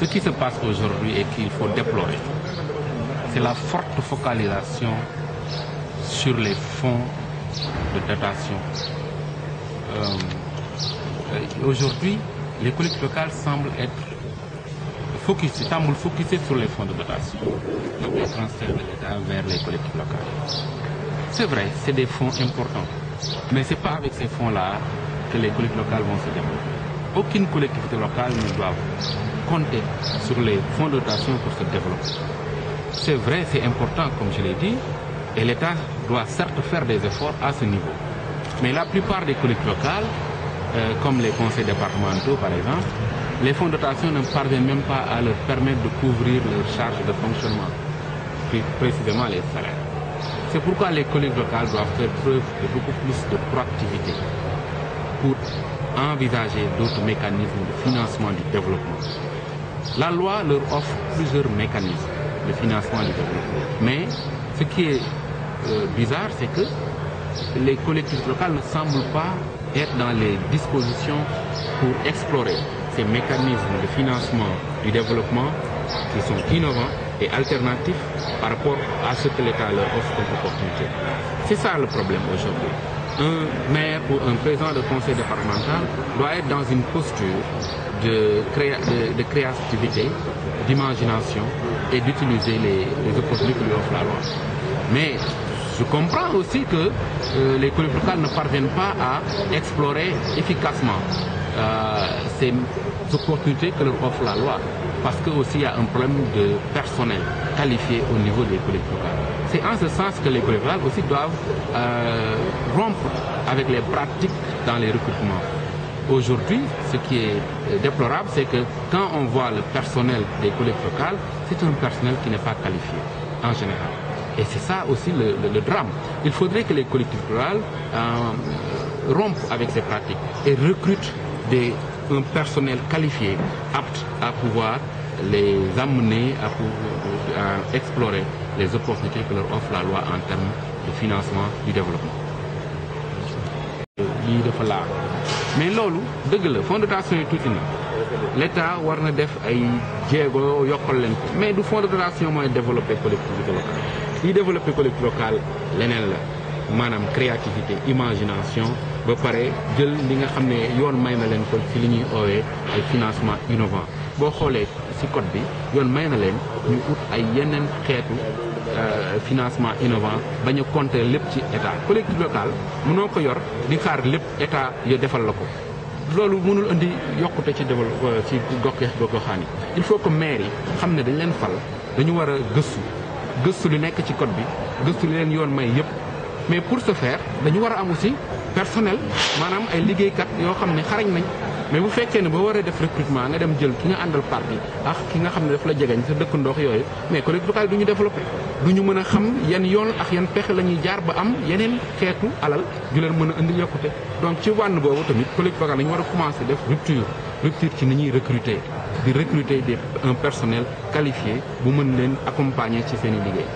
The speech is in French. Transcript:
Ce qui se passe aujourd'hui et qu'il faut déplorer, c'est la forte focalisation sur les fonds de dotation. Aujourd'hui, les collectivités locales semblent être focusées sur les fonds de dotation, donc les transferts de l'État vers les collectivités locales. C'est vrai, c'est des fonds importants, mais ce n'est pas avec ces fonds-là que les collectivités locales vont se développer. Aucune collectivité locale ne doit compter sur les fonds de dotation pour se développer. C'est vrai, c'est important, comme je l'ai dit, et l'État doit certes faire des efforts à ce niveau. Mais la plupart des collectivités locales, comme les conseils départementaux par exemple, les fonds de dotation ne parviennent même pas à leur permettre de couvrir leurs charges de fonctionnement, plus précisément les salaires. C'est pourquoi les collectivités locales doivent faire preuve de beaucoup plus de proactivité pour envisager d'autres mécanismes de financement du développement. La loi leur offre plusieurs mécanismes de financement du développement. Mais ce qui est bizarre, c'est que les collectivités locales ne semblent pas être dans les dispositions pour explorer ces mécanismes de financement du développement qui sont innovants et alternatifs par rapport à ce que l'État leur offre comme opportunité. C'est ça le problème aujourd'hui. Un maire ou un président de conseil départemental doit être dans une posture de créativité, d'imagination et d'utiliser les opportunités que lui offre la loi. Mais je comprends aussi que les collectivités locales ne parviennent pas à explorer efficacement ces opportunités que leur offre la loi, parce qu'il aussi y a un problème de personnel qualifié au niveau des collectivités locales. C'est en ce sens que les collectivités locales aussi doivent rompre avec les pratiques dans les recrutements. Aujourd'hui, ce qui est déplorable, c'est que quand on voit le personnel des collectivités locales, c'est un personnel qui n'est pas qualifié, en général. Et c'est ça aussi le drame. Il faudrait que les collectivités locales rompent avec ces pratiques et recrutent un personnel qualifié, apte à pouvoir les amener à explorer les opportunités que leur offre la loi en termes de financement du développement. lii dafa laal mais loolu dëgg la fonds de dotation yi tuuti na l'État war na def ay jéego yokkal leen ko mais du fonds de dotation mooy développer collectivité locale yi développer collectivité locale leneen la maanaam créativité imagination ba pare jël li nga xam ne yoon may na leen ko ci li ñuy oowee ay financement innovant boo xoolee ci code bi yoon may na leen ñu ut ay yeneen xeetu financement innovant bañ a compter lépp ci état collectivité locale mënoo ko yor di xaar lépp état yo defal la ko loolu mënul indi yokkute ci développement ci gox-goxaan yi il faut que maire yi xam ne dañ leen fal dañu war a gëstu li nekk ci code bi gëstu li leen yoon may yëpp mais pour ce faire dañu war a am aussi personnel maanaam ay liggéeykat yoo xam ne xarañ nañ mais bu fekkee ne boo waree def recrutement nga dem jël ki nga àndal parti ak ki nga xam ne daf la jegeñ sa dëkk ndox yooyu mais collectivité locale du ñu développé du ñu mën a xam yan yoon ak yan pexe la ñuy jaar ba am yeneen xeetu alal ju leen mën a indi yokkute donc ci wànn boobu tamit collectivité locale dañu war a commencé def rupture ci ni ñuy recruter un personnel qualifié bu mën leen accompagner ci seen i liggéey